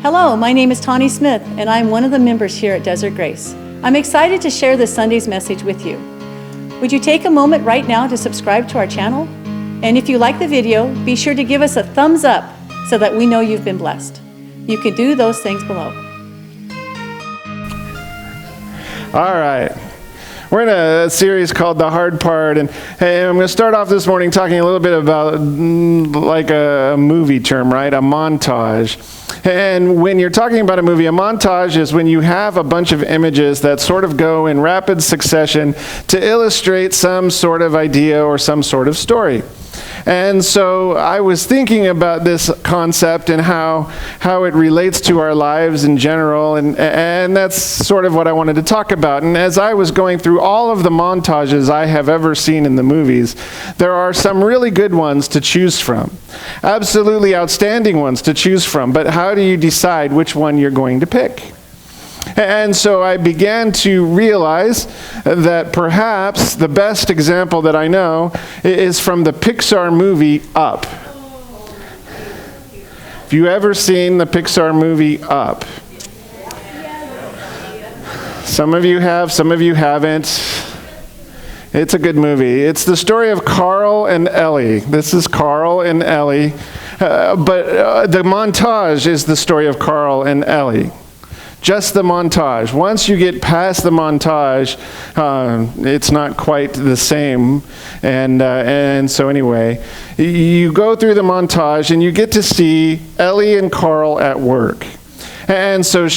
Hello, my name is Tawny Smith, and I'm one of the members here at Desert Grace. I'm excited to share this Sunday's message with you. Would you take a moment right now to subscribe to our channel? And if you like the video, be sure to give us a thumbs up so that we know you've been blessed. You can do those things below. All right. We're in a series called The Hard Part, and I'm going to start off this morning talking a little bit about like a movie term, right? A montage. And when you're talking about a movie, a montage is when you have a bunch of images that sort of go in rapid succession to illustrate some sort of idea or some sort of story. And so I was thinking about this concept and how it relates to our lives in general, and that's sort of what I wanted to talk about. And as I was going through all of the montages I have ever seen in the movies, there are some really good ones to choose from. Absolutely outstanding ones to choose from, but how do you decide which one you're going to pick? And so I began to realize that perhaps the best example that I know is from the Pixar movie Up. Have you ever seen the Pixar movie Up? Some of you have, some of you haven't. It's a good movie. It's the story of Carl and Ellie. This is Carl and Ellie. But the montage is the story of Carl and Ellie. Just the montage. Once you get past the montage, it's not quite the same. And so anyway, you go through the montage and you get to see Ellie and Carl at work. And so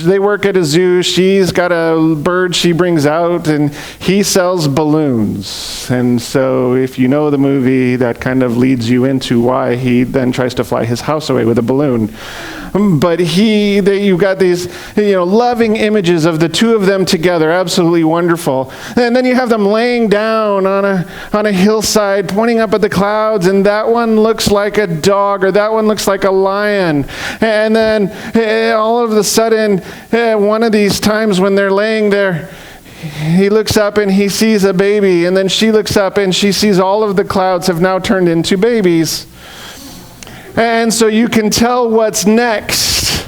they work at a zoo. She's got a bird she brings out, and he sells balloons. And so if you know the movie, that kind of leads you into why he then tries to fly his house away with a balloon. But you've got these, loving images of the two of them together, absolutely wonderful. And then you have them laying down on a hillside, pointing up at the clouds, and that one looks like a dog, or that one looks like a lion. And then all of a sudden, one of these times when they're laying there, he looks up and he sees a baby, and then she looks up and she sees all of the clouds have now turned into babies. And so you can tell what's next.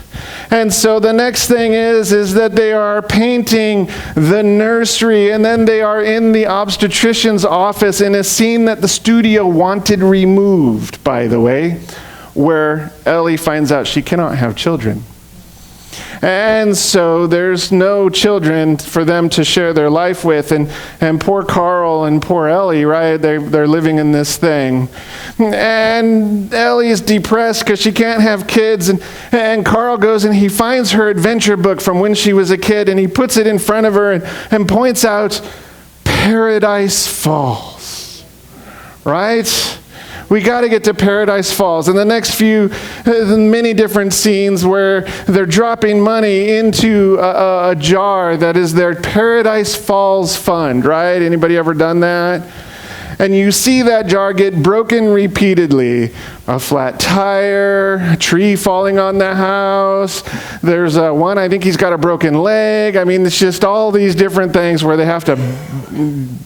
And so the next thing is that they are painting the nursery, and then they are in the obstetrician's office in a scene that the studio wanted removed, by the way, where Ellie finds out she cannot have children. And so there's no children for them to share their life with, and poor Carl and poor Ellie, right? They're living in this thing. And Ellie is depressed because she can't have kids, and Carl goes and he finds her adventure book from when she was a kid, and he puts it in front of her and points out Paradise Falls, right? We got to get to Paradise Falls. And the next few, many different scenes where they're dropping money into a jar that is their Paradise Falls fund, right? Anybody ever done that? And you see that jar get broken repeatedly. A flat tire, a tree falling on the house. There's one, I think he's got a broken leg. I mean, it's just all these different things where they have to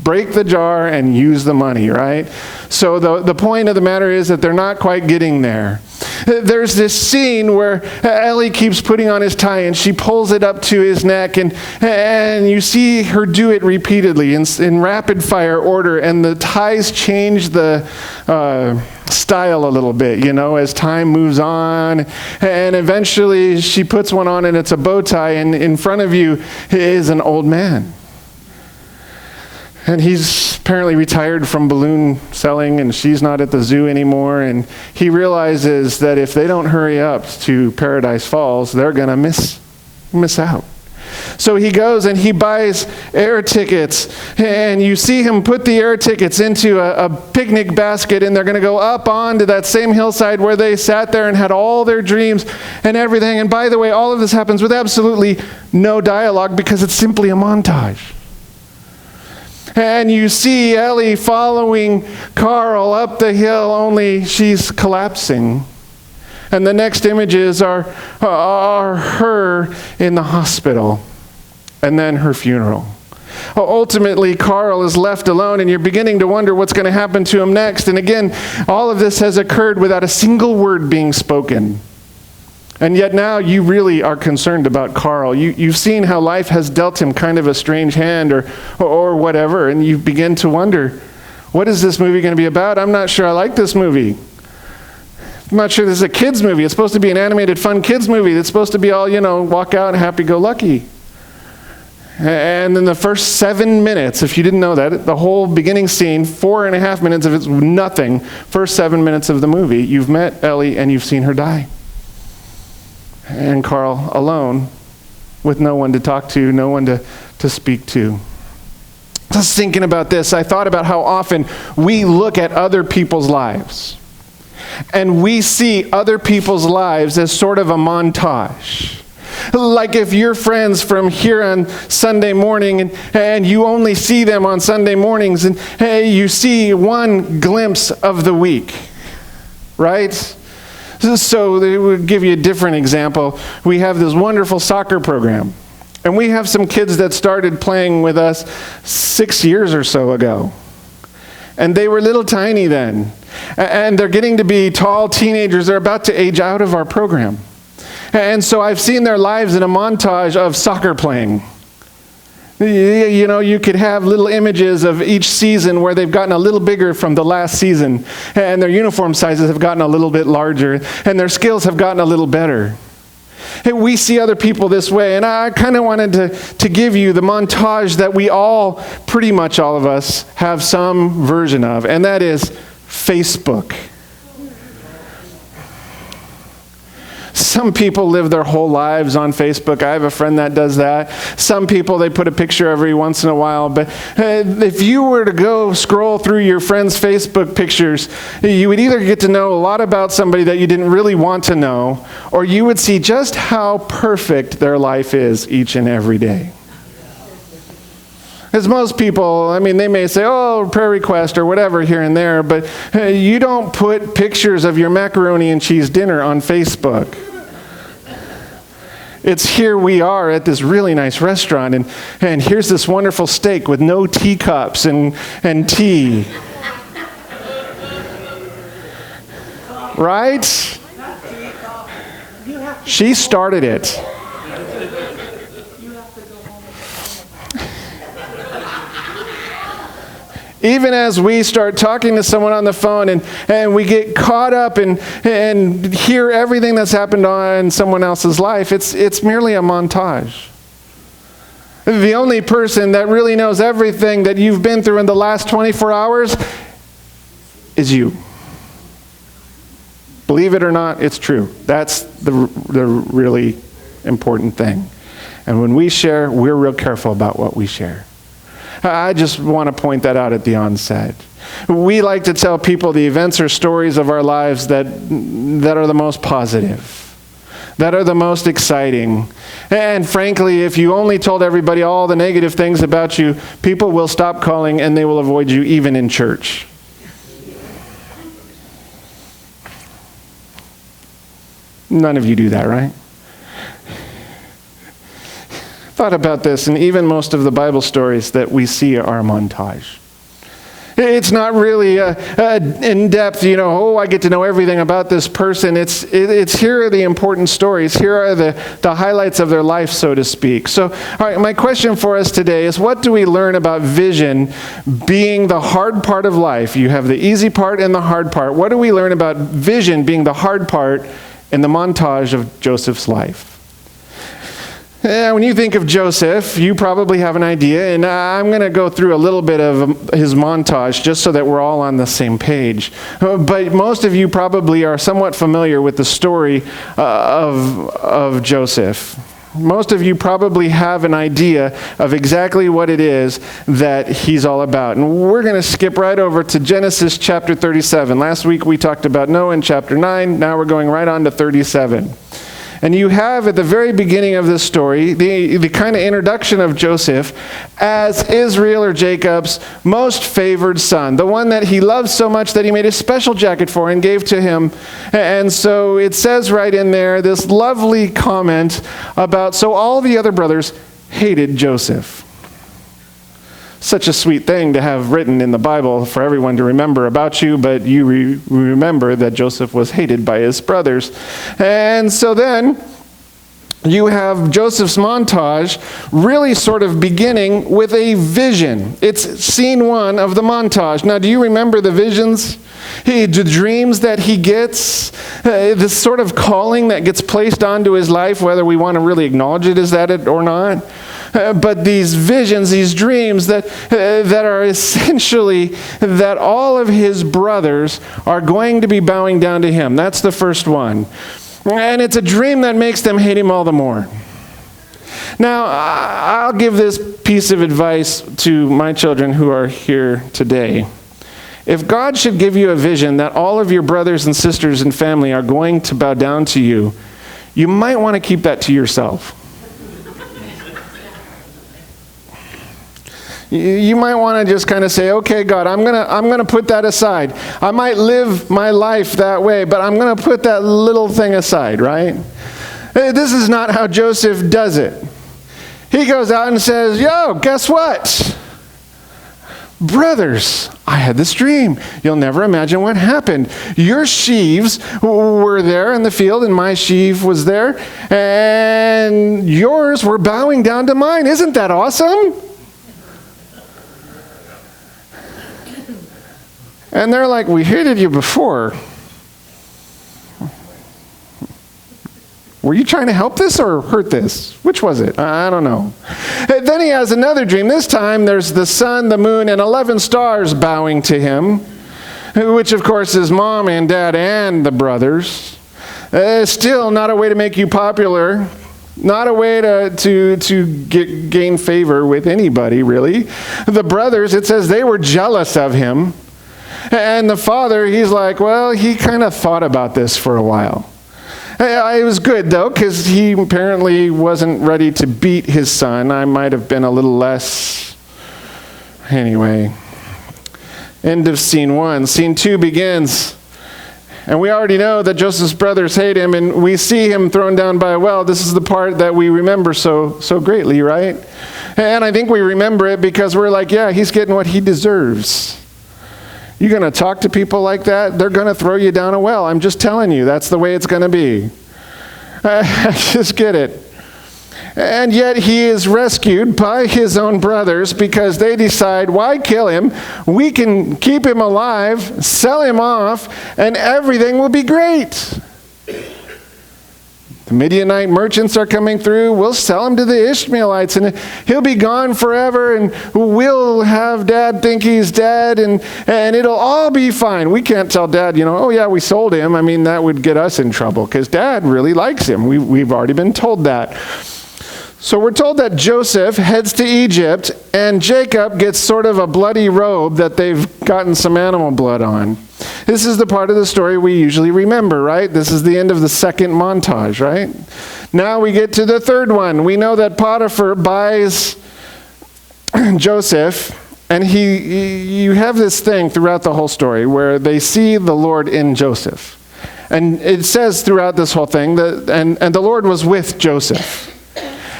break the jar and use the money, right? So the point of the matter is that they're not quite getting there. There's this scene where Ellie keeps putting on his tie and she pulls it up to his neck, and you see her do it repeatedly in rapid fire order, and the ties change the style a little bit, as time moves on, and eventually she puts one on and it's a bow tie, and in front of you is an old man. And he's apparently retired from balloon selling, and she's not at the zoo anymore. And he realizes that if they don't hurry up to Paradise Falls, they're going to miss out. So he goes and he buys air tickets, and you see him put the air tickets into a picnic basket, and they're going to go up onto that same hillside where they sat there and had all their dreams and everything. And by the way, all of this happens with absolutely no dialogue because it's simply a montage. And you see Ellie following Carl up the hill, only she's collapsing. And the next images are her in the hospital, and then her funeral. Ultimately, Carl is left alone, and you're beginning to wonder what's going to happen to him next. And again, all of this has occurred without a single word being spoken. And yet now you really are concerned about Carl. You've seen how life has dealt him kind of a strange hand or whatever, and you begin to wonder, what is this movie going to be about? I'm not sure I like this movie. I'm not sure this is a kid's movie. It's supposed to be an animated, fun kid's movie. It's supposed to be all, walk out and happy-go-lucky. And in the first 7 minutes, if you didn't know that, the whole beginning scene, 4.5 minutes of it's nothing. First 7 minutes of the movie, you've met Ellie and you've seen her die. And Carl alone, with no one to talk to, no one to speak to. I was thinking about this. I thought about how often we look at other people's lives. And we see other people's lives as sort of a montage. Like if you're friends from here on Sunday morning and you only see them on Sunday mornings and you see one glimpse of the week, right? So they would give you a different example. We have this wonderful soccer program. And we have some kids that started playing with us 6 years or so ago. And they were little tiny then. And they're getting to be tall teenagers. They're about to age out of our program. And so I've seen their lives in a montage of soccer playing. You could have little images of each season where they've gotten a little bigger from the last season. And their uniform sizes have gotten a little bit larger. And their skills have gotten a little better. Hey, we see other people this way. And I kind of wanted to give you the montage that we all, pretty much all of us, have some version of. And that is Facebook. Some people live their whole lives on Facebook. I have a friend that does that. Some people, they put a picture every once in a while. But if you were to go scroll through your friends' Facebook pictures, you would either get to know a lot about somebody that you didn't really want to know, or you would see just how perfect their life is each and every day. Because most people, they may say, oh, prayer request or whatever here and there, but you don't put pictures of your macaroni and cheese dinner on Facebook. It's here we are at this really nice restaurant, and here's this wonderful steak with no teacups and tea. Right? She started it. Even as we start talking to someone on the phone and we get caught up and hear everything that's happened on someone else's life, it's merely a montage. The only person that really knows everything that you've been through in the last 24 hours is you. Believe it or not, it's true. That's the really important thing. And when we share, we're real careful about what we share. I just want to point that out at the onset. We like to tell people the events or stories of our lives that are the most positive, that are the most exciting. And frankly, if you only told everybody all the negative things about you, people will stop calling and they will avoid you even in church. None of you do that, right? Thought about this, and even most of the Bible stories that we see are a montage. It's not really in-depth, I get to know everything about this person. It's here are the important stories. Here are the highlights of their life, so to speak. So, all right, my question for us today is, what do we learn about vision being the hard part of life? You have the easy part and the hard part. What do we learn about vision being the hard part in the montage of Joseph's life? When you think of Joseph, you probably have an idea, and I'm going to go through a little bit of his montage just so that we're all on the same page. But most of you probably are somewhat familiar with the story of Joseph. Most of you probably have an idea of exactly what it is that he's all about. And we're going to skip right over to Genesis chapter 37. Last week we talked about Noah in chapter 9. Now we're going right on to 37. And you have at the very beginning of this story, the kind of introduction of Joseph as Israel or Jacob's most favored son, the one that he loved so much that he made a special jacket for and gave to him. And so it says right in there this lovely comment about, so all the other brothers hated Joseph. such a sweet thing to have written in the Bible for everyone to remember about you, but you remember that Joseph was hated by his brothers. And so then you have Joseph's montage really sort of beginning with a vision. It's scene 1 of the montage. Now, do you remember the visions? The dreams that he gets, this sort of calling that gets placed onto his life, whether we want to really acknowledge it as that or not. But these visions, these dreams that are essentially that all of his brothers are going to be bowing down to him. That's the first one. And it's a dream that makes them hate him all the more. Now, I'll give this piece of advice to my children who are here today. If God should give you a vision that all of your brothers and sisters and family are going to bow down to you, you might want to keep that to yourself. You might want to just kind of say, okay, God, I'm gonna put that aside. I might live my life that way, but I'm going to put that little thing aside, right? This is not how Joseph does it. He goes out and says, yo, guess what? Brothers, I had this dream. You'll never imagine what happened. Your sheaves were there in the field, and my sheaf was there, and yours were bowing down to mine. Isn't that awesome? And they're like, we hated you before. Were you trying to help this or hurt this? Which was it? I don't know. And then he has another dream. This time there's the sun, the moon, and 11 stars bowing to him, which of course is mom and dad and the brothers. Still not a way to make you popular. Not a way to gain favor with anybody, really. The brothers, it says they were jealous of him. And the father, he's like, well, he kind of thought about this for a while. It was good, though, because he apparently wasn't ready to beat his son. I might have been a little less. Anyway, end of scene 1. Scene 2 begins. And we already know that Joseph's brothers hate him, and we see him thrown down by a well. This is the part that we remember so greatly, right? And I think we remember it because we're like, yeah, he's getting what he deserves. You're going to talk to people like that, they're going to throw you down a well. I'm just telling you, that's the way it's going to be. I just get it. And yet he is rescued by his own brothers because they decide, why kill him? We can keep him alive, sell him off, and everything will be great. The Midianite merchants are coming through. We'll sell him to the Ishmaelites, and he'll be gone forever, and we'll have Dad think he's dead, and it'll all be fine. We can't tell Dad, oh yeah, we sold him. I mean, that would get us in trouble, because Dad really likes him. We've already been told that. So we're told that Joseph heads to Egypt, and Jacob gets sort of a bloody robe that they've gotten some animal blood on. This is the part of the story we usually remember, right? This is the end of the second montage, right? Now we get to the third one. We know that Potiphar buys Joseph, and you have this thing throughout the whole story where they see the Lord in Joseph. And it says throughout this whole thing that and the Lord was with Joseph.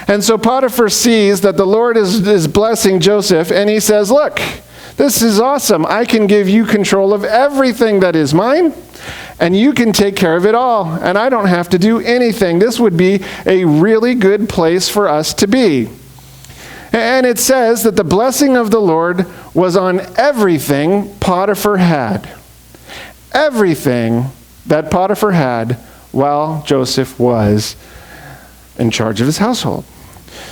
And so Potiphar sees that the Lord is blessing Joseph, and he says, look, this is awesome. I can give you control of everything that is mine, and you can take care of it all, and I don't have to do anything. This would be a really good place for us to be. And it says that the blessing of the Lord was on everything Potiphar had. Everything that Potiphar had while Joseph was in charge of his household.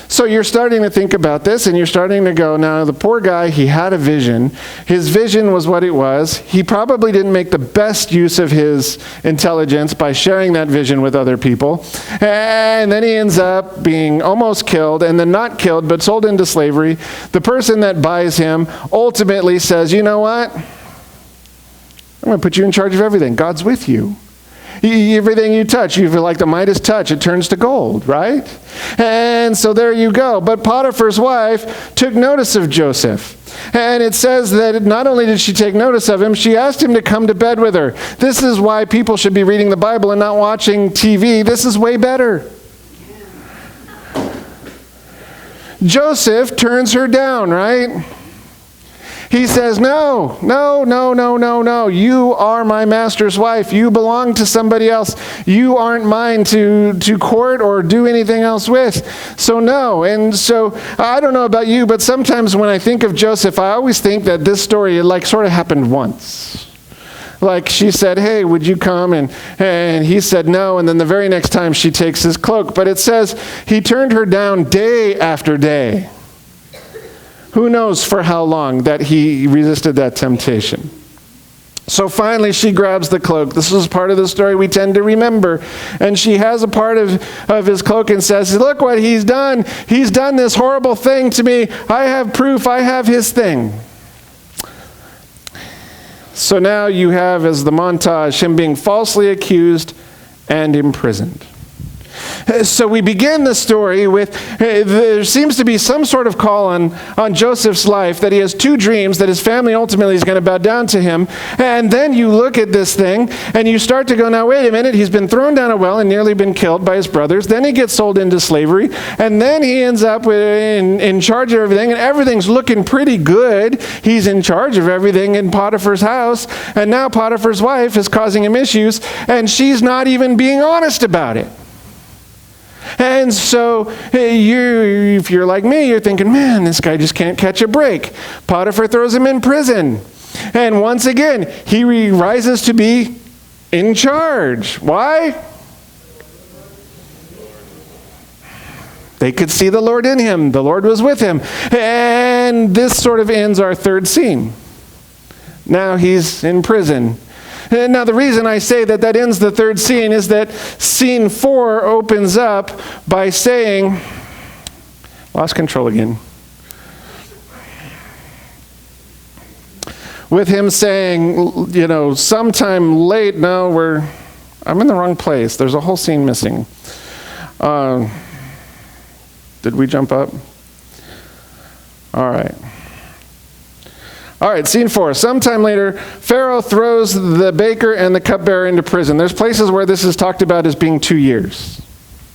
So you're starting to think about this, and you're starting to go, now the poor guy, he had a vision. His vision was what it was. He probably didn't make the best use of his intelligence by sharing that vision with other people. And then he ends up being almost killed, and then not killed, but sold into slavery. The person that buys him ultimately says, you know what? I'm going to put you in charge of everything. God's with you. Everything you touch, you feel like the Midas touch, it turns to gold, right? And so there you go. But Potiphar's wife took notice of Joseph. And it says that not only did she take notice of him, she asked him to come to bed with her. This is why people should be reading the Bible and not watching TV. This is way better. Joseph turns her down, right? He says, no, no, no, no, no, no. You are my master's wife. You belong to somebody else. You aren't mine to court or do anything else with. So no. And so I don't know about you, but sometimes when I think of Joseph, I always think that this story like sort of happened once. Like she said, hey, would you come? And he said no. And then the very next time she takes his cloak. But it says he turned her down day after day. Who knows for how long that he resisted that temptation. So finally she grabs the cloak. This is part of the story we tend to remember. And she has a part of his cloak and says, look what he's done. He's done this horrible thing to me. I have proof. I have his thing. So now you have, as the montage, him being falsely accused and imprisoned. So we begin the story with, there seems to be some sort of call on Joseph's life, that he has two dreams, that his family ultimately is going to bow down to him. And then you look at this thing, and you start to go, now wait a minute, he's been thrown down a well and nearly been killed by his brothers. Then he gets sold into slavery, and then he ends up in charge of everything, and everything's looking pretty good. He's in charge of everything in Potiphar's house, and now Potiphar's wife is causing him issues, and she's not even being honest about it. And so if you're like me, you're thinking, man, this guy just can't catch a break. Potiphar throws him in prison. And once again, he rises to be in charge. Why? They could see the Lord in him. The Lord was with him. And this sort of ends our third scene. Now he's in prison. Now, the reason I say that ends the third scene is that scene 4 opens up by saying, lost control again, with him saying, sometime late, no, I'm in the wrong place. There's a whole scene missing. Did we jump up? All right. All right, scene 4. Sometime later, Pharaoh throws the baker and the cupbearer into prison. There's places where this is talked about as being 2 years.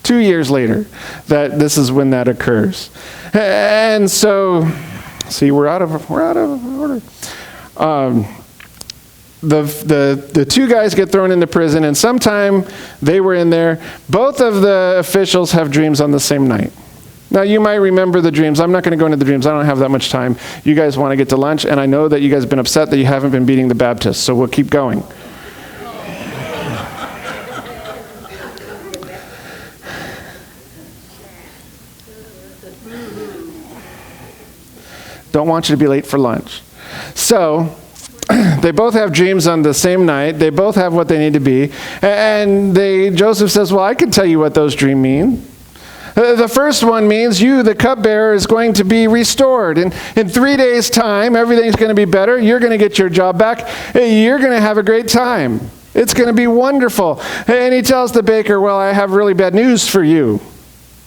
2 years later, that this is when that occurs. And so, see, we're out of order. The two guys get thrown into prison, and sometime they were in there. Both of the officials have dreams on the same night. Now, you might remember the dreams. I'm not going to go into the dreams. I don't have that much time. You guys want to get to lunch, and I know that you guys have been upset that you haven't been beating the Baptists, so we'll keep going. Don't want you to be late for lunch. So, they both have dreams on the same night. They both have what they need to be. And Joseph says, well, I can tell you what those dreams mean. The first one means you, the cupbearer, is going to be restored. And in 3 days' time, everything's going to be better. You're going to get your job back. You're going to have a great time. It's going to be wonderful. And he tells the baker, well, I have really bad news for you.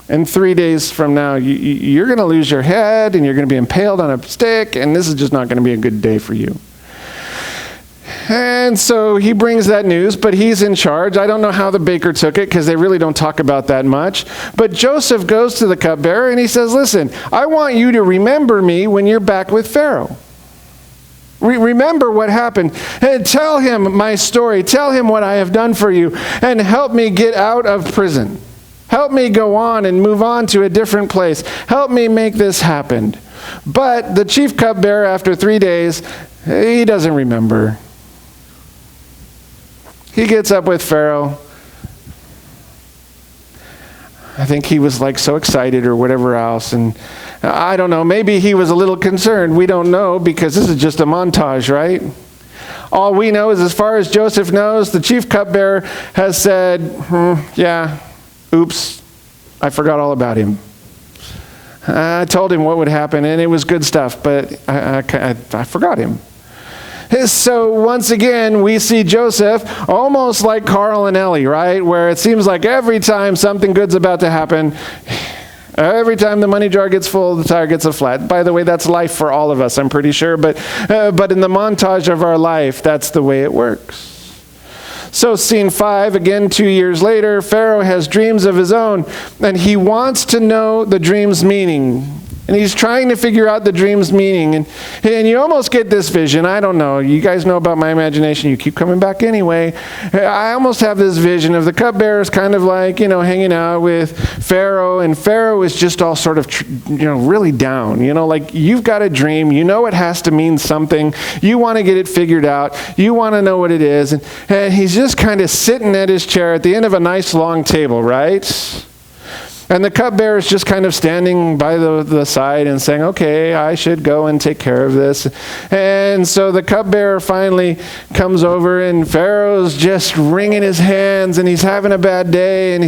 In 3 days from now, you're going to lose your head, and you're going to be impaled on a stick, and this is just not going to be a good day for you. And so he brings that news, but he's in charge. I don't know how the baker took it, because they really don't talk about that much. But Joseph goes to the cupbearer and he says, listen, I want you to remember me when you're back with Pharaoh. Remember what happened. And tell him my story. Tell him what I have done for you. And help me get out of prison. Help me go on and move on to a different place. Help me make this happen. But the chief cupbearer, after 3 days, he doesn't remember. He gets up with Pharaoh. I think he was like so excited or whatever else. And I don't know, maybe he was a little concerned. We don't know, because this is just a montage, right? All we know is, as far as Joseph knows, the chief cupbearer has said, yeah, oops, I forgot all about him. I told him what would happen, and it was good stuff, but I forgot him. So once again, we see Joseph almost like Carl and Ellie, right? Where it seems like every time something good's about to happen, every time the money jar gets full, the tire gets a flat. By the way, that's life for all of us, I'm pretty sure. But in the montage of our life, that's the way it works. So scene 5, again 2 years later, Pharaoh has dreams of his own, and he wants to know the dream's meaning. And he's trying to figure out the dream's meaning. And you almost get this vision. I don't know. You guys know about my imagination. You keep coming back anyway. I almost have this vision of the cupbearers kind of like, hanging out with Pharaoh. And Pharaoh is just all sort of, really down. Like you've got a dream. You know it has to mean something. You want to get it figured out. You want to know what it is. And he's just kind of sitting at his chair at the end of a nice long table, right? And the cupbearer is just kind of standing by the side and saying, okay, I should go and take care of this. And so the cupbearer finally comes over, and Pharaoh's just wringing his hands, and he's having a bad day, and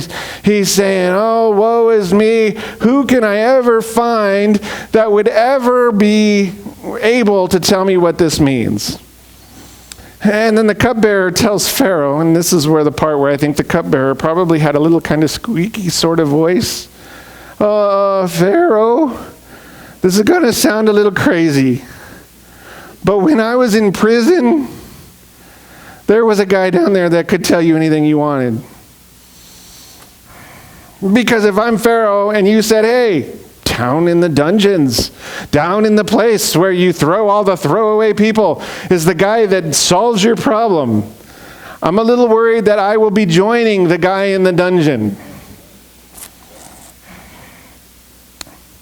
he's saying, oh, woe is me. Who can I ever find that would ever be able to tell me what this means? And then the cupbearer tells Pharaoh, and this is where the part where I think the cupbearer probably had a little kind of squeaky sort of voice. Pharaoh, this is going to sound a little crazy, but when I was in prison, there was a guy down there that could tell you anything you wanted. Because if I'm Pharaoh and you said, hey, down in the dungeons, down in the place where you throw all the throwaway people, is the guy that solves your problem, I'm a little worried that I will be joining the guy in the dungeon.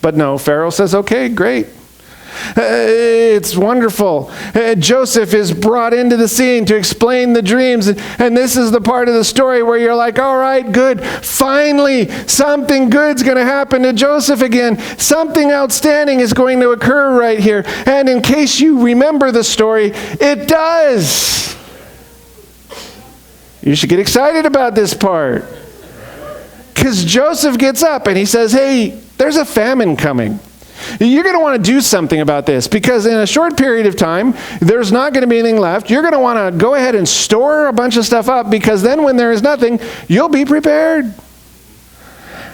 But no, Pharaoh says, okay, great. It's wonderful. Joseph is brought into the scene to explain the dreams. And this is the part of the story where you're like, all right, good. Finally, something good's going to happen to Joseph again. Something outstanding is going to occur right here. And in case you remember the story, it does. You should get excited about this part. Because Joseph gets up and he says, hey, there's a famine coming. You're going to want to do something about this, because in a short period of time, there's not going to be anything left. You're going to want to go ahead and store a bunch of stuff up, because then when there is nothing, you'll be prepared.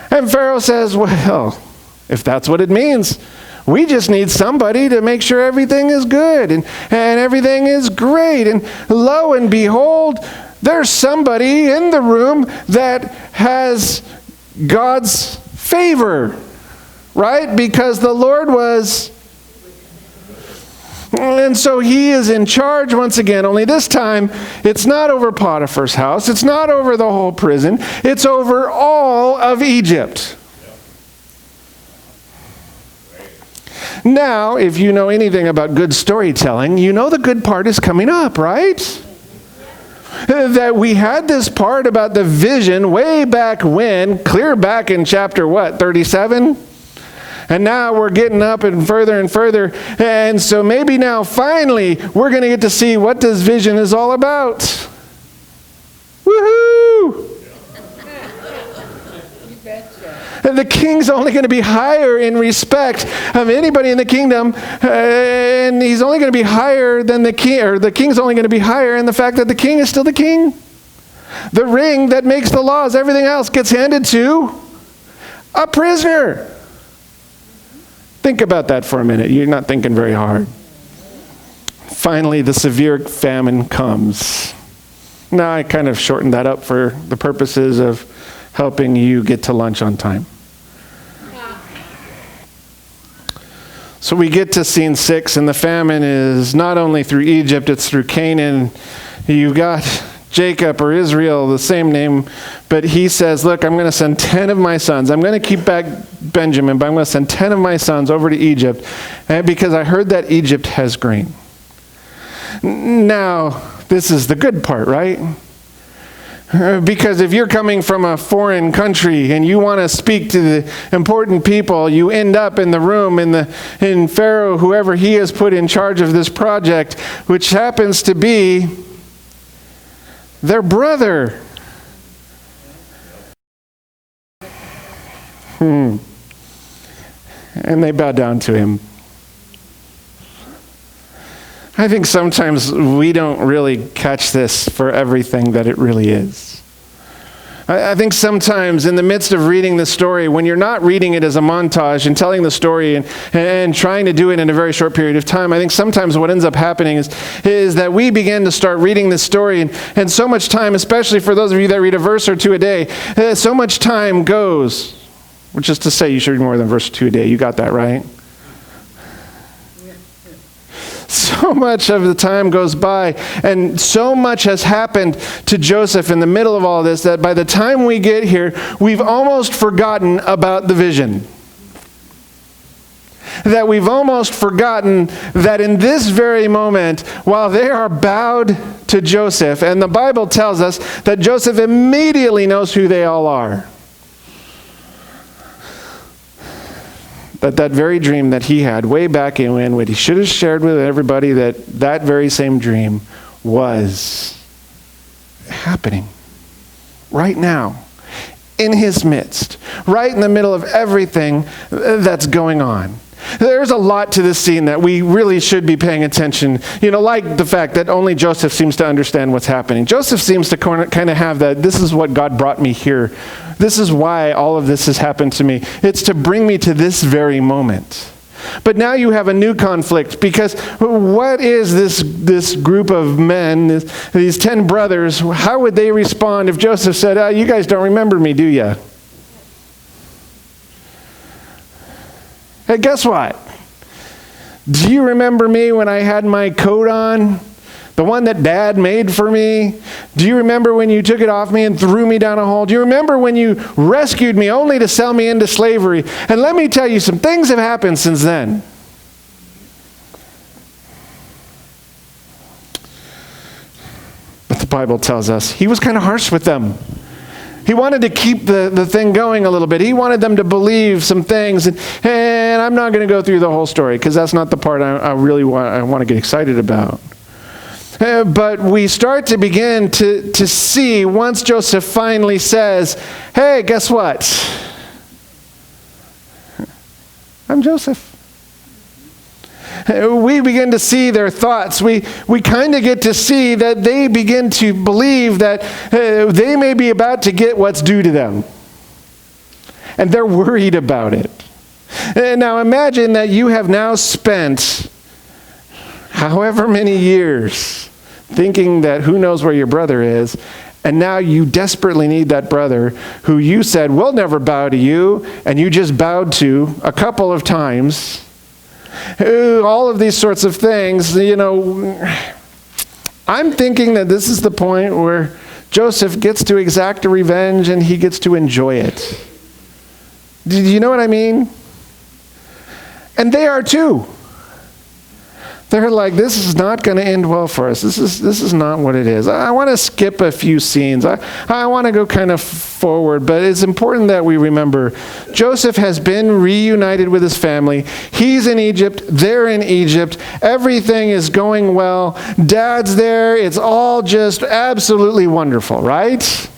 And Pharaoh says, well, if that's what it means, we just need somebody to make sure everything is good and everything is great. And lo and behold, there's somebody in the room that has God's favor. Right? Because the Lord was. And so he is in charge once again, only this time it's not over Potiphar's house. It's not over the whole prison. It's over all of Egypt. Now, if you know anything about good storytelling, you know the good part is coming up, right? That we had this part about the vision way back when, clear back in chapter 37? And now we're getting up and further. And so maybe now finally we're going to get to see what this vision is all about. Woohoo! You betcha. And the king's only going to be higher in respect of anybody in the kingdom. And he's only going to be higher than the king, or the king's only going to be higher in the fact that the king is still the king. The ring that makes the laws, everything else gets handed to a prisoner. Think about that for a minute. You're not thinking very hard. Finally, the severe famine comes. Now, I kind of shortened that up for the purposes of helping you get to lunch on time. So we get to scene 6, and the famine is not only through Egypt, it's through Canaan. You've got Jacob, or Israel, the same name, but he says, look, I'm going to send 10 of my sons. I'm going to keep back Benjamin, but I'm going to send 10 of my sons over to Egypt, because I heard that Egypt has grain. Now, this is the good part, right? Because if you're coming from a foreign country and you want to speak to the important people, you end up in the room in Pharaoh, whoever he has put in charge of this project, which happens to be their brother. And they bow down to him. I think sometimes we don't really catch this for everything that it really is. I think sometimes in the midst of reading the story, when you're not reading it as a montage and telling the story and trying to do it in a very short period of time, I think sometimes what ends up happening is that we begin to start reading this story, and so much time, especially for those of you that read a verse or two a day, so much time goes which is to say you should read more than verse 2 a day. You got that, right? So much of the time goes by, and so much has happened to Joseph in the middle of all this that by the time we get here, we've almost forgotten about the vision. That we've almost forgotten that in this very moment, while they are bowed to Joseph, and the Bible tells us that Joseph immediately knows who they all are. That very dream that he had way back in when he should have shared with everybody, that very same dream was happening right now in his midst, right in the middle of everything that's going on. There's a lot to this scene that we really should be paying attention, like the fact that only Joseph seems to understand what's happening. Joseph seems to kind of have that, this is what God brought me here. This is why all of this has happened to me. It's to bring me to this very moment. But now you have a new conflict, because what is this group of men, these 10 brothers, how would they respond if Joseph said, you guys don't remember me, do you? Hey, guess what? Do you remember me when I had my coat on? The one that Dad made for me? Do you remember when you took it off me and threw me down a hole? Do you remember when you rescued me only to sell me into slavery? And let me tell you, some things have happened since then. But the Bible tells us he was kind of harsh with them. He wanted to keep the thing going a little bit. He wanted them to believe some things. And I'm not going to go through the whole story, because that's not the part I want to get excited about. But we start to begin to see, once Joseph finally says, hey, guess what? I'm Joseph. We begin to see their thoughts. We kind of get to see that they begin to believe that they may be about to get what's due to them. And they're worried about it. Now imagine that you have now spent however many years thinking that who knows where your brother is, and now you desperately need that brother who you said, we'll never bow to you, and you just bowed to a couple of times. All of these sorts of things, I'm thinking that this is the point where Joseph gets to exact a revenge and he gets to enjoy it. Do you know what I mean? And they are too. They're like, this is not going to end well for us. This is not what it is. I want to skip a few scenes. I want to go kind of forward, but it's important that we remember Joseph has been reunited with his family. He's in Egypt. They're in Egypt. Everything is going well. Dad's there. It's all just absolutely wonderful, right?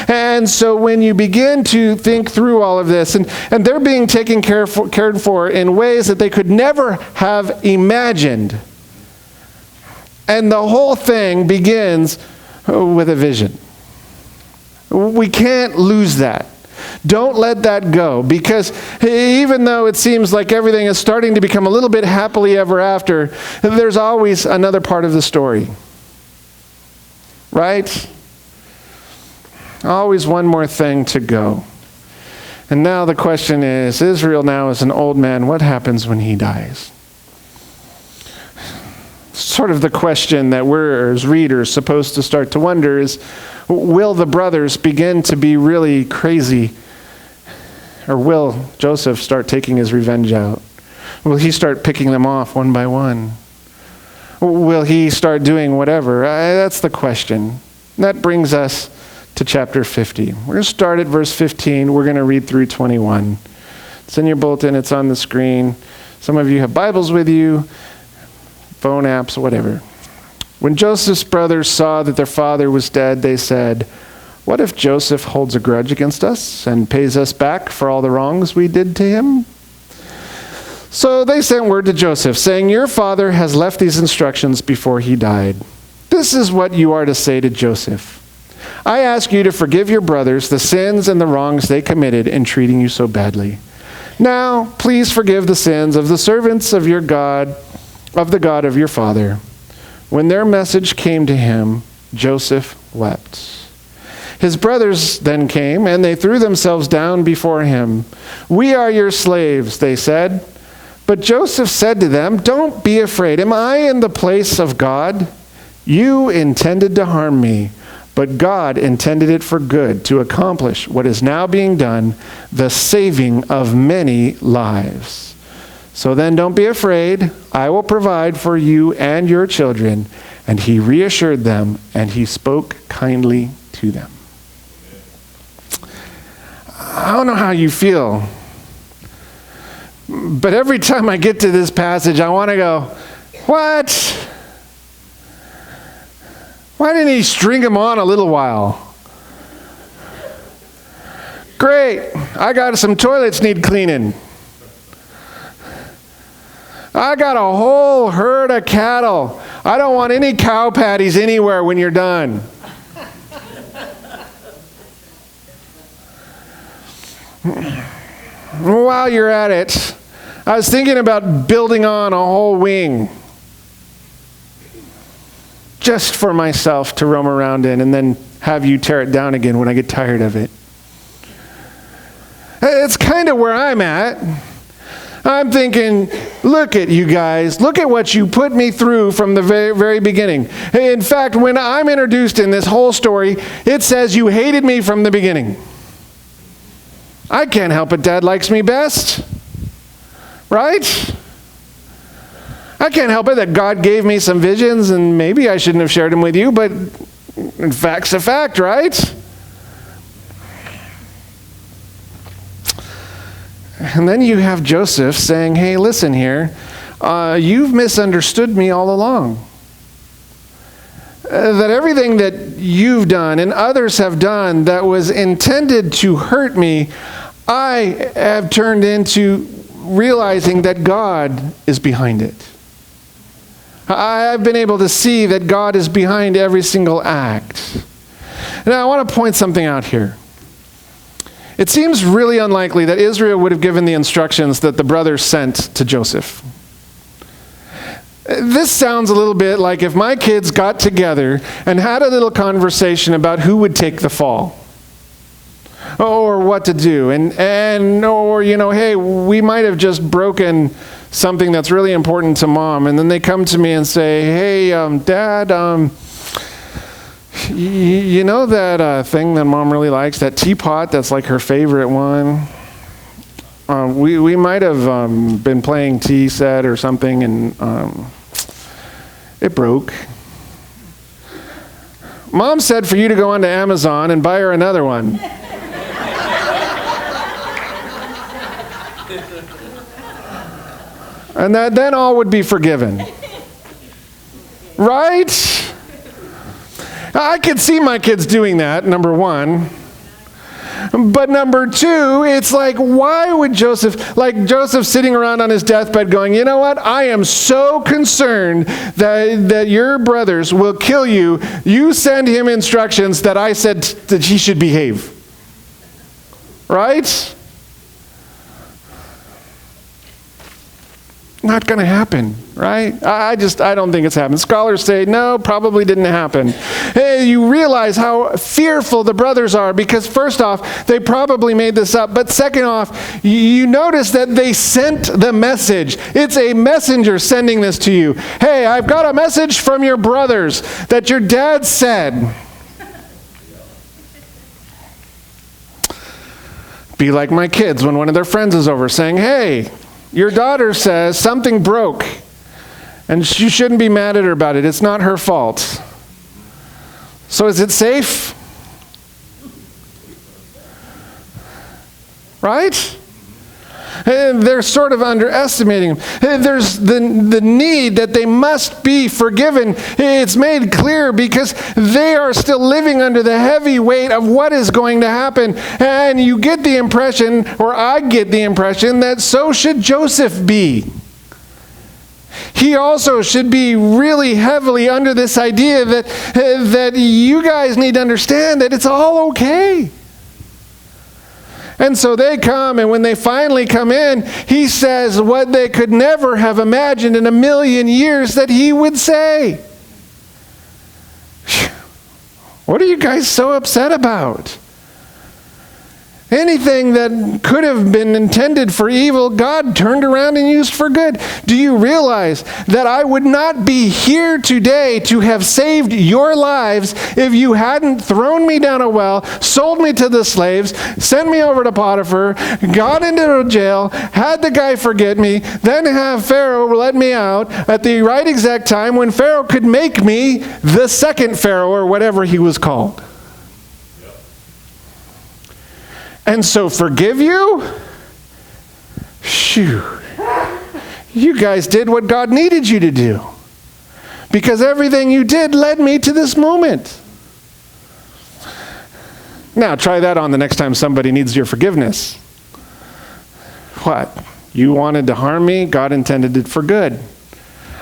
And so when you begin to think through all of this, and they're being cared for in ways that they could never have imagined, and the whole thing begins with a vision. We can't lose that. Don't let that go, because even though it seems like everything is starting to become a little bit happily ever after, there's always another part of the story. Right? Always one more thing to go. And now the question is, Israel now is an old man. What happens when he dies? Sort of the question that we're, as readers, supposed to start to wonder is, will the brothers begin to be really crazy? Or will Joseph start taking his revenge out? Will he start picking them off one by one? Will he start doing whatever? That's the question. That brings us to chapter 50. We're going to start at verse 15. We're going to read through 21. It's in your bulletin. It's on the screen. Some of you have Bibles with you, phone apps, whatever. When Joseph's brothers saw that their father was dead, they said, "What if Joseph holds a grudge against us and pays us back for all the wrongs we did to him?" So they sent word to Joseph, saying, "Your father has left these instructions before he died. This is what you are to say to Joseph. I ask you to forgive your brothers the sins and the wrongs they committed in treating you so badly. Now, please forgive the sins of the servants of your God, of the God of your father." When their message came to him, Joseph wept. His brothers then came, and they threw themselves down before him. "We are your slaves," they said. But Joseph said to them, "Don't be afraid. Am I in the place of God? You intended to harm me, but God intended it for good, to accomplish what is now being done, the saving of many lives. So then don't be afraid. I will provide for you and your children." And he reassured them, and he spoke kindly to them. I don't know how you feel, but every time I get to this passage, I want to go, what? Why didn't he string him on a little while? Great, I got some toilets need cleaning. I got a whole herd of cattle. I don't want any cow patties anywhere when you're done. While you're at it, I was thinking about building on a whole wing just for myself to roam around in, and then have you tear it down again when I get tired of it. It's kind of where I'm at. I'm thinking, look at you guys. Look at what you put me through from the very, very beginning. In fact, when I'm introduced in this whole story, it says you hated me from the beginning. I can't help it. Dad likes me best. Right? I can't help it that God gave me some visions, and maybe I shouldn't have shared them with you, but in fact's a fact, right? And then you have Joseph saying, hey, listen here, you've misunderstood me all along. That everything that you've done and others have done that was intended to hurt me, I have turned into realizing that God is behind it. I've been able to see that God is behind every single act. Now, I want to point something out here. It seems really unlikely that Israel would have given the instructions that the brothers sent to Joseph. This sounds a little bit like if my kids got together and had a little conversation about who would take the fall or what to do, or hey, we might have just broken something that's really important to Mom, and then they come to me and say, hey, Dad, you know that thing that Mom really likes, that teapot that's like her favorite one? We might have been playing tea set or something, and it broke. Mom said for you to go onto Amazon and buy her another one. And then all would be forgiven. Right? I could see my kids doing that, number one. But number two, it's like, why would Joseph sitting around on his deathbed going, you know what? I am so concerned that your brothers will kill you. You send him instructions that I said that he should behave. Right? Not going to happen, right? I don't think it's happened. Scholars say, no, probably didn't happen. Hey, you realize how fearful the brothers are because first off, they probably made this up. But second off, you notice that they sent the message. It's a messenger sending this to you. Hey, I've got a message from your brothers that your dad said. Be like my kids when one of their friends is over saying, hey, your daughter says something broke, and you shouldn't be mad at her about it. It's not her fault. So is it safe? Right? They're sort of underestimating him. There's the need that they must be forgiven. It's made clear because they are still living under the heavy weight of what is going to happen. And you get the impression, or I get the impression, that so should Joseph be. He also should be really heavily under this idea that you guys need to understand that it's all okay. And so they come, and when they finally come in, he says what they could never have imagined in a million years that he would say. What are you guys so upset about? Anything that could have been intended for evil, God turned around and used for good. Do you realize that I would not be here today to have saved your lives if you hadn't thrown me down a well, sold me to the slaves, sent me over to Potiphar, got into jail, had the guy forget me, then have Pharaoh let me out at the right exact time when Pharaoh could make me the second Pharaoh or whatever he was called. And so forgive you? Shoot. You guys did what God needed you to do. Because everything you did led me to this moment. Now try that on the next time somebody needs your forgiveness. What? You wanted to harm me? God intended it for good.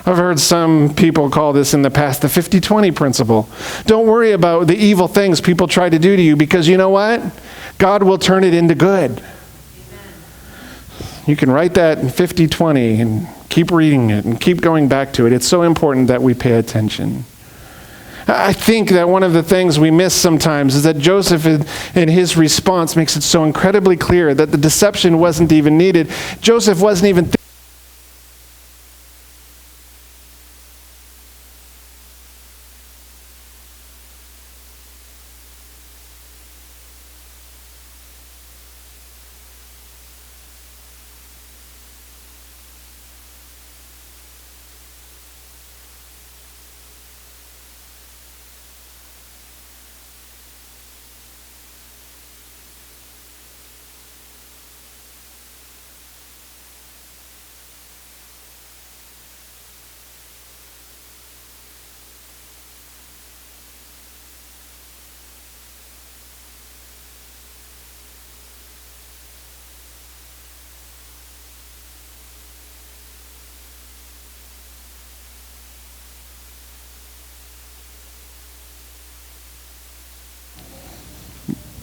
I've heard some people call this in the past the 50-20 principle. Don't worry about the evil things people try to do to you, because you know what? God will turn it into good. Amen. You can write that in 50-20 and keep reading it and keep going back to it. It's so important that we pay attention. I think that one of the things we miss sometimes is that Joseph, in his response, makes it so incredibly clear that the deception wasn't even needed. Joseph wasn't even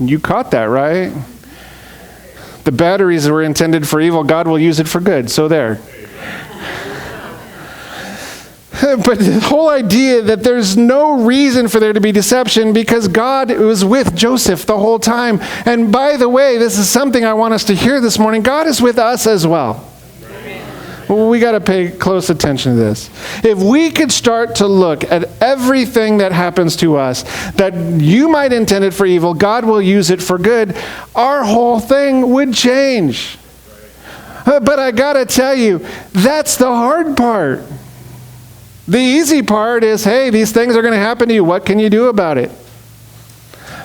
You caught that, right? The batteries were intended for evil. God will use it for good. So there. But the whole idea that there's no reason for there to be deception because God was with Joseph the whole time. And by the way, this is something I want us to hear this morning. God is with us as well. We got to pay close attention to this. If we could start to look at everything that happens to us that you might intend it for evil, God will use it for good, our whole thing would change. But I got to tell you, that's the hard part. The easy part is, hey, these things are going to happen to you. What can you do about it?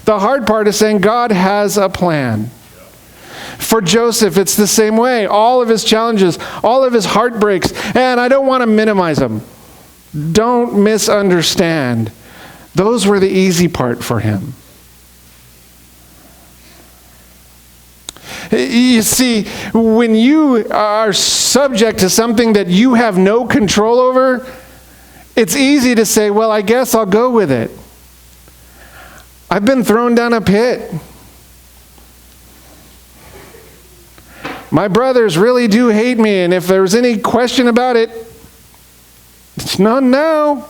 The hard part is saying God has a plan. For Joseph, it's the same way. All of his challenges, all of his heartbreaks, and I don't want to minimize them. Don't misunderstand. Those were the easy part for him. You see, when you are subject to something that you have no control over, it's easy to say, well, I guess I'll go with it. I've been thrown down a pit. My brothers really do hate me, and if there's any question about it, it's none now.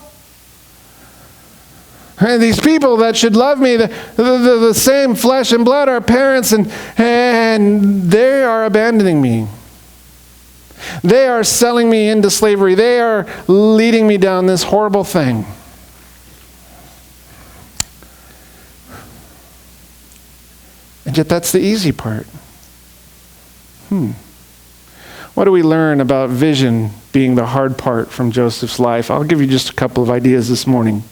And these people that should love me, the same flesh and blood, are parents, and they are abandoning me. They are selling me into slavery. They are leading me down this horrible thing. And yet that's the easy part. What do we learn about vision being the hard part from Joseph's life? I'll give you just a couple of ideas this morning.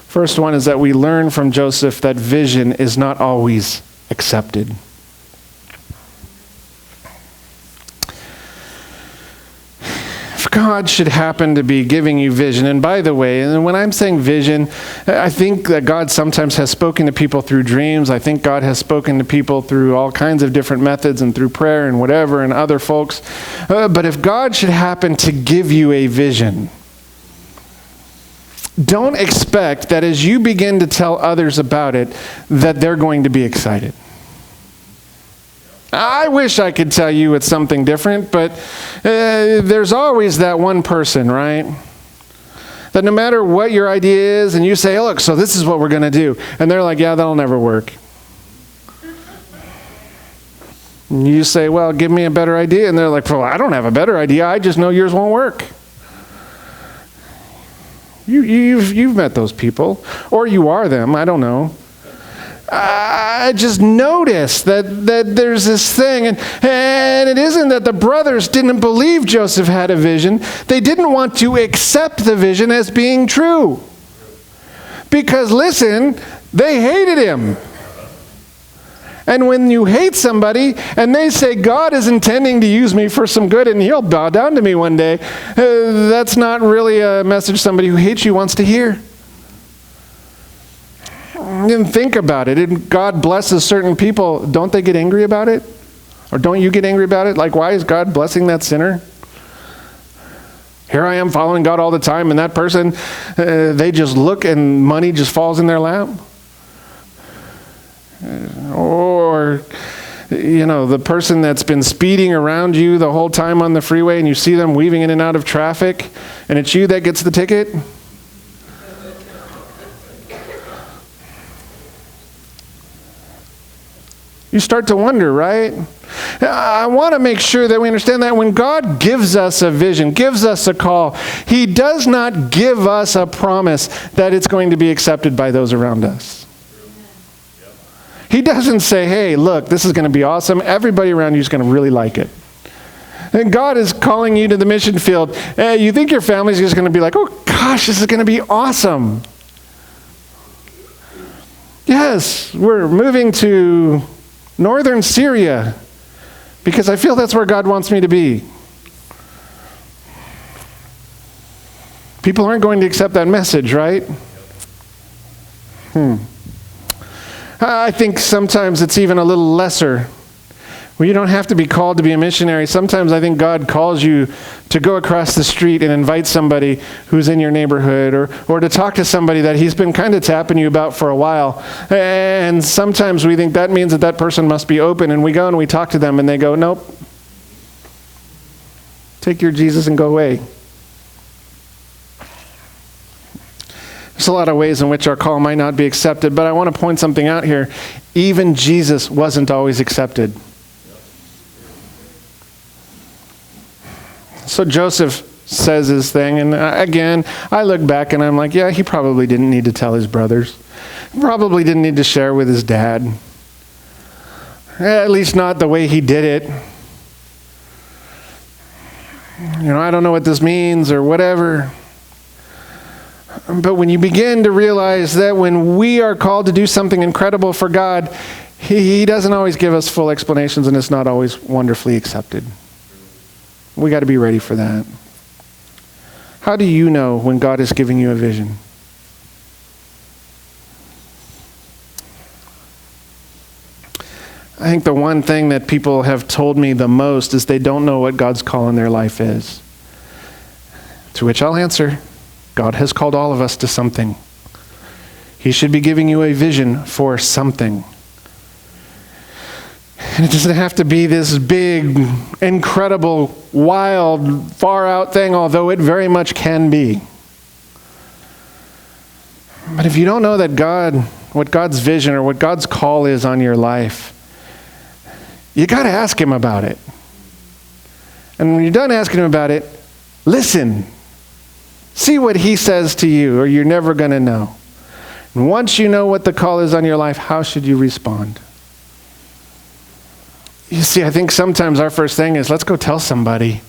First one is that we learn from Joseph that vision is not always accepted. If God should happen to be giving you vision, and by the way, and when I'm saying vision, I think that God sometimes has spoken to people through dreams. I think God has spoken to people through all kinds of different methods and through prayer and whatever and other folks. But if God should happen to give you a vision, don't expect that as you begin to tell others about it, that they're going to be excited. I wish I could tell you it's something different, but there's always that one person, right? That no matter what your idea is, and you say, oh, look, so this is what we're going to do. And they're like, yeah, that'll never work. And you say, well, give me a better idea. And they're like, well, I don't have a better idea. I just know yours won't work. You've met those people. Or you are them. I don't know. I just noticed that there's this thing. And it isn't that the brothers didn't believe Joseph had a vision. They didn't want to accept the vision as being true. Because, listen, they hated him. And when you hate somebody and they say, God is intending to use me for some good and he'll bow down to me one day, that's not really a message somebody who hates you wants to hear. And think about it. And God blesses certain people. Don't they get angry about it? Or don't you get angry about it? Like, why is God blessing that sinner? Here I am following God all the time, and that person, they just look and money just falls in their lap. Or, the person that's been speeding around you the whole time on the freeway and you see them weaving in and out of traffic and it's you that gets the ticket. You start to wonder, right? I want to make sure that we understand that when God gives us a vision, gives us a call, He does not give us a promise that it's going to be accepted by those around us. He doesn't say, hey, look, this is going to be awesome. Everybody around you is going to really like it. And God is calling you to the mission field. Hey, you think your family's just going to be like, oh gosh, this is going to be awesome. Yes, we're moving to northern Syria because I feel that's where God wants me to be. People aren't going to accept that message, right? I think sometimes it's even a little lesser. Well, you don't have to be called to be a missionary. Sometimes I think God calls you to go across the street and invite somebody who's in your neighborhood or to talk to somebody that He's been kind of tapping you about for a while. And sometimes we think that means that person must be open, and we go and we talk to them and they go, nope. Take your Jesus and go away. There's a lot of ways in which our call might not be accepted, but I want to point something out here. Even Jesus wasn't always accepted. So Joseph says his thing, and again, I look back and I'm like, yeah, he probably didn't need to tell his brothers. He probably didn't need to share with his dad. At least not the way he did it. I don't know what this means or whatever. But when you begin to realize that when we are called to do something incredible for God, He doesn't always give us full explanations, and it's not always wonderfully accepted. We got to be ready for that. How do you know when God is giving you a vision? I think the one thing that people have told me the most is they don't know what God's call in their life is. To which I'll answer, God has called all of us to something. He should be giving you a vision for something. And it doesn't have to be this big, incredible, wild, far out thing, although it very much can be. But if you don't know that what God's vision or what God's call is on your life, you got to ask Him about it. And when you're done asking Him about it, listen. See what He says to you, or you're never going to know. And once you know what the call is on your life, how should you respond? You see, I think sometimes our first thing is, let's go tell somebody.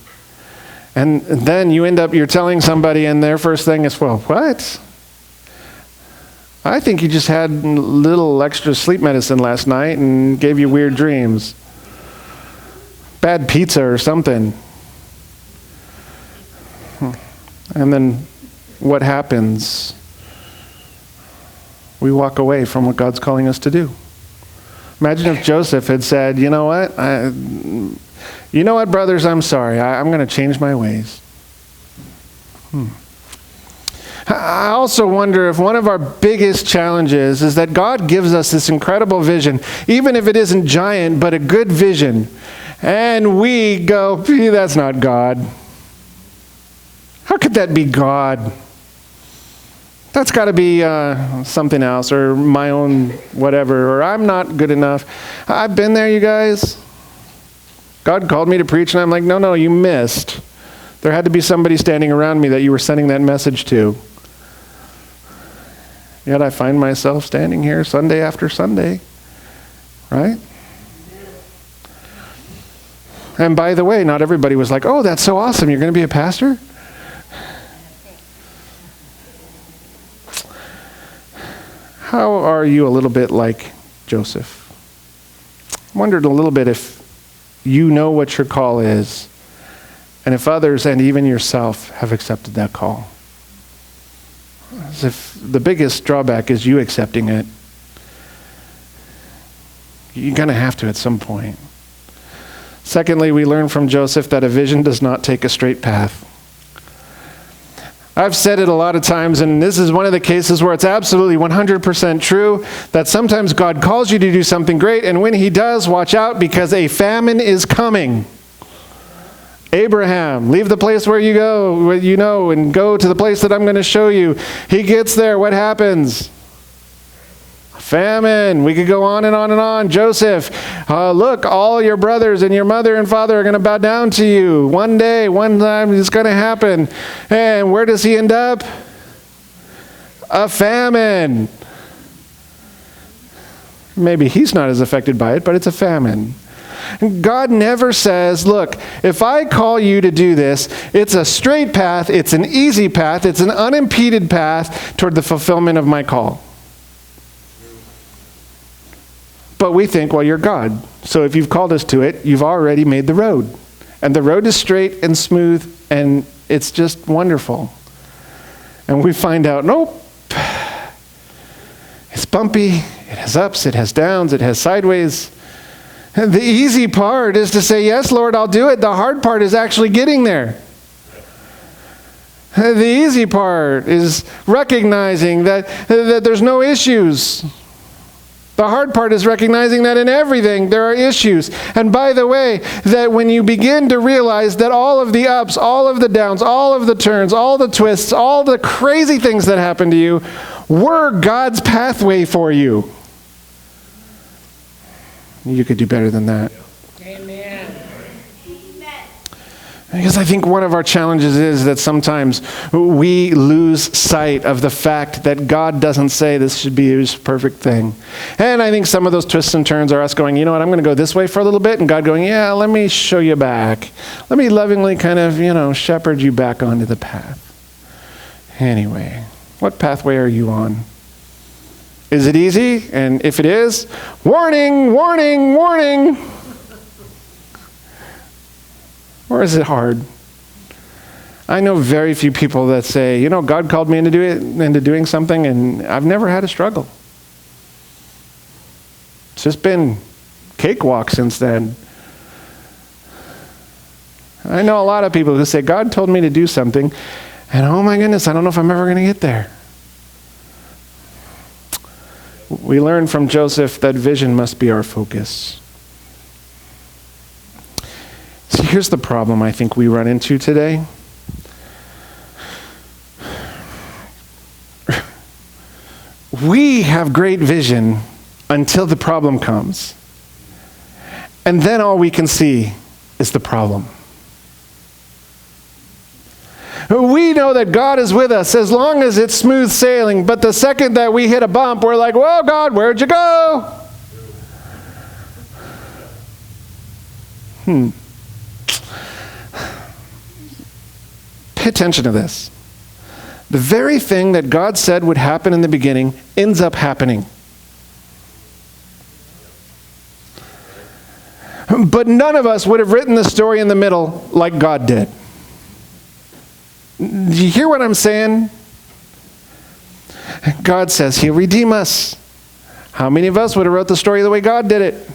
And then you're telling somebody, and their first thing is, well, what? I think you just had a little extra sleep medicine last night and gave you weird dreams. Bad pizza or something. And then what happens? We walk away from what God's calling us to do. Imagine if Joseph had said, you know what, brothers, I'm sorry. I'm going to change my ways. I also wonder if one of our biggest challenges is that God gives us this incredible vision, even if it isn't giant, but a good vision. And we go, that's not God. How could that be God? That's got to be something else, or my own whatever, or I'm not good enough. I've been there, you guys. God called me to preach, and I'm like, no, you missed. There had to be somebody standing around me that you were sending that message to. Yet I find myself standing here Sunday after Sunday, right? And by the way, not everybody was like, oh, that's so awesome, you're going to be a pastor? How are you a little bit like Joseph? I wondered a little bit if you know what your call is, and if others and even yourself have accepted that call. As if the biggest drawback is you accepting it. You're going to have to at some point. Secondly, we learn from Joseph that a vision does not take a straight path. I've said it a lot of times, and this is one of the cases where it's absolutely 100% true, that sometimes God calls you to do something great, and when he does, watch out, because a famine is coming. Abraham, leave the place where you go, and go to the place that I'm going to show you. He gets there, what happens? Famine. We could go on and on and on. Joseph, look, all your brothers and your mother and father are going to bow down to you. One day, one time, it's going to happen. And where does he end up? A famine. Maybe he's not as affected by it, but it's a famine. God never says, look, if I call you to do this, it's a straight path, it's an easy path, it's an unimpeded path toward the fulfillment of my call. But we think, well, you're God. So if you've called us to it, you've already made the road. And the road is straight and smooth, and it's just wonderful. And we find out, nope. It's bumpy, it has ups, it has downs, it has sideways. And the easy part is to say, yes, Lord, I'll do it. The hard part is actually getting there. The easy part is recognizing that there's no issues. The hard part is recognizing that in everything there are issues. And by the way, that when you begin to realize that all of the ups, all of the downs, all of the turns, all the twists, all the crazy things that happen to you were God's pathway for you. You could do better than that. Amen. Because I think one of our challenges is that sometimes we lose sight of the fact that God doesn't say this should be his perfect thing. And I think some of those twists and turns are us going, you know what, I'm going to go this way for a little bit, and God going, yeah, let me show you back. Let me lovingly kind of, shepherd you back onto the path. Anyway, what pathway are you on? Is it easy? And if it is, warning, warning, warning. Or is it hard? I know very few people that say, God called me into doing something, and I've never had a struggle. It's just been cakewalk since then. I know a lot of people who say, God told me to do something, and oh my goodness, I don't know if I'm ever going to get there. We learn from Joseph that vision must be our focus. See, here's the problem I think we run into today. We have great vision until the problem comes. And then all we can see is the problem. We know that God is with us as long as it's smooth sailing, but the second that we hit a bump, we're like, whoa, God, where'd you go? Pay attention to this. The very thing that God said would happen in the beginning ends up happening. But none of us would have written the story in the middle like God did. Do you hear what I'm saying? God says he'll redeem us. How many of us would have wrote the story the way God did it?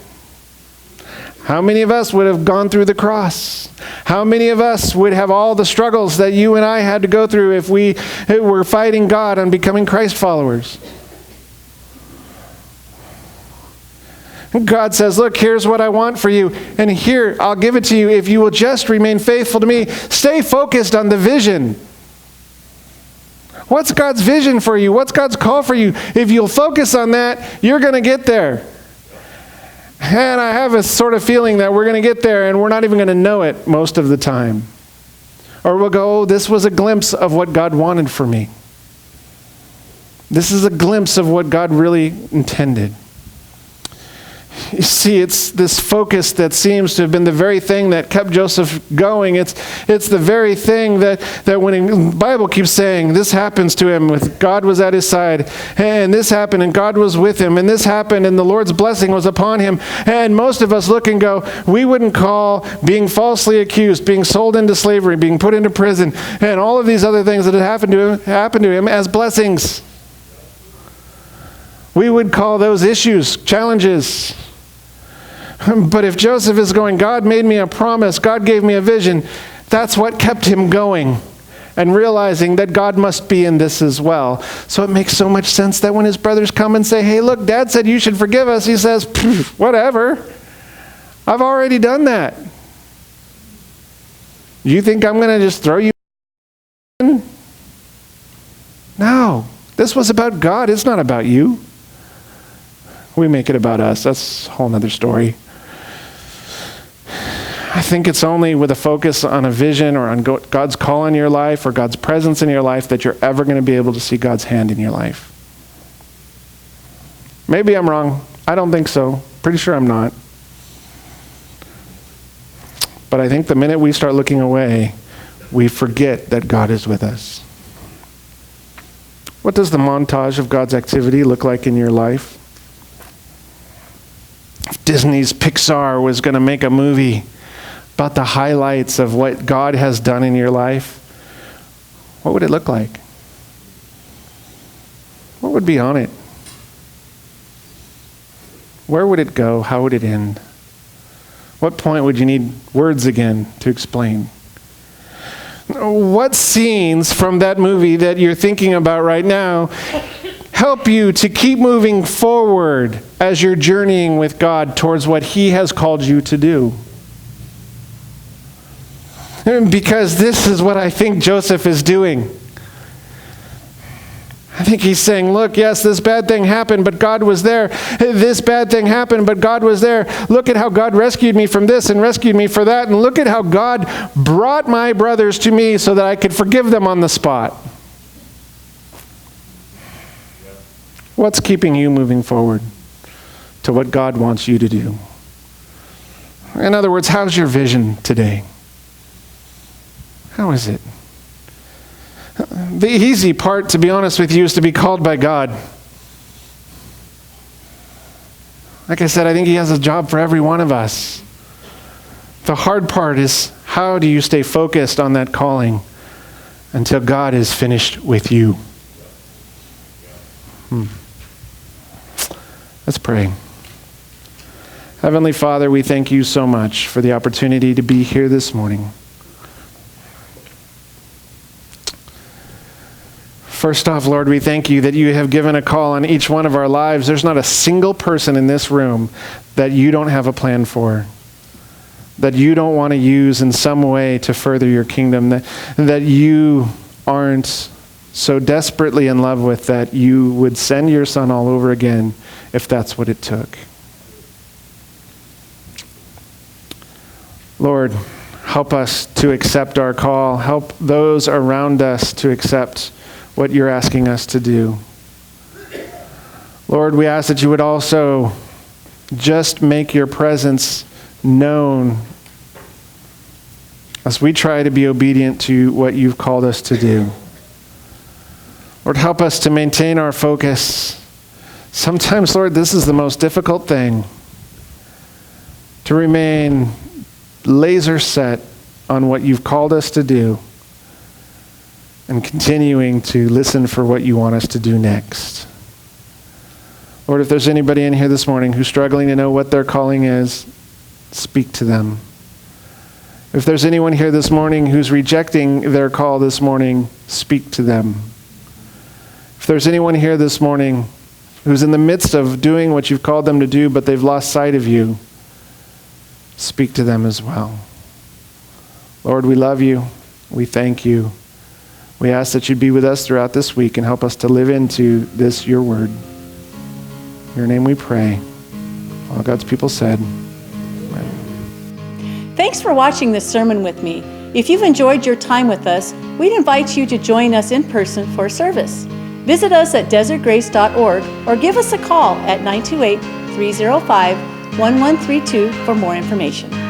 How many of us would have gone through the cross? How many of us would have all the struggles that you and I had to go through if we were fighting God on becoming Christ followers? God says, look, here's what I want for you, and here, I'll give it to you if you will just remain faithful to me. Stay focused on the vision. What's God's vision for you? What's God's call for you? If you'll focus on that, you're going to get there. And I have a sort of feeling that we're going to get there and we're not even going to know it most of the time. Or we'll go, oh, this was a glimpse of what God wanted for me. This is a glimpse of what God really intended. You see, it's this focus that seems to have been the very thing that kept Joseph going. It's the very thing that when the Bible keeps saying this happens to him, with God was at his side, and this happened and God was with him, and this happened and the Lord's blessing was upon him. And most of us look and go, we wouldn't call being falsely accused, being sold into slavery, being put into prison, and all of these other things that had happened to him as blessings. We would call those issues, challenges. But if Joseph is going, God made me a promise, God gave me a vision, that's what kept him going and realizing that God must be in this as well. So it makes so much sense that when his brothers come and say, hey, look, Dad said you should forgive us, he says, whatever. I've already done that. You think I'm going to just throw you in? No, this was about God. It's not about you. We make it about us. That's a whole other story. I think it's only with a focus on a vision or on God's call in your life or God's presence in your life that you're ever going to be able to see God's hand in your life. Maybe I'm wrong. I don't think so. Pretty sure I'm not. But I think the minute we start looking away, we forget that God is with us. What does the montage of God's activity look like in your life? If Disney's Pixar was going to make a movie about the highlights of what God has done in your life, what would it look like? What would be on it? Where would it go? How would it end? What point would you need words again to explain? What scenes from that movie that you're thinking about right now help you to keep moving forward as you're journeying with God towards what He has called you to do? Because this is what I think Joseph is doing. I think he's saying, look, yes, this bad thing happened, but God was there. This bad thing happened, but God was there. Look at how God rescued me from this and rescued me for that. And look at how God brought my brothers to me so that I could forgive them on the spot. What's keeping you moving forward to what God wants you to do? In other words, how's your vision today? How is it? The easy part, to be honest with you, is to be called by God. Like I said, I think He has a job for every one of us. The hard part is, how do you stay focused on that calling until God is finished with you? Let's pray. Heavenly Father, we thank you so much for the opportunity to be here this morning. First off, Lord, we thank you that you have given a call on each one of our lives. There's not a single person in this room that you don't have a plan for, that you don't want to use in some way to further your kingdom, that you aren't so desperately in love with that you would send your Son all over again if that's what it took. Lord, help us to accept our call. Help those around us to accept what you're asking us to do. Lord, we ask that you would also just make your presence known as we try to be obedient to what you've called us to do. Lord, help us to maintain our focus. Sometimes, Lord, this is the most difficult thing, to remain laser set on what you've called us to do and continuing to listen for what you want us to do next. Lord, if there's anybody in here this morning who's struggling to know what their calling is, speak to them. If there's anyone here this morning who's rejecting their call this morning, speak to them. If there's anyone here this morning who's in the midst of doing what you've called them to do, but they've lost sight of you, speak to them as well. Lord, we love you. We thank you. We ask that you'd be with us throughout this week and help us to live into this, your word. In your name we pray. All God's people said. Thanks for watching this sermon with me. If you've enjoyed your time with us, we'd invite you to join us in person for a service. Visit us at desertgrace.org or give us a call at 928-305-1132 for more information.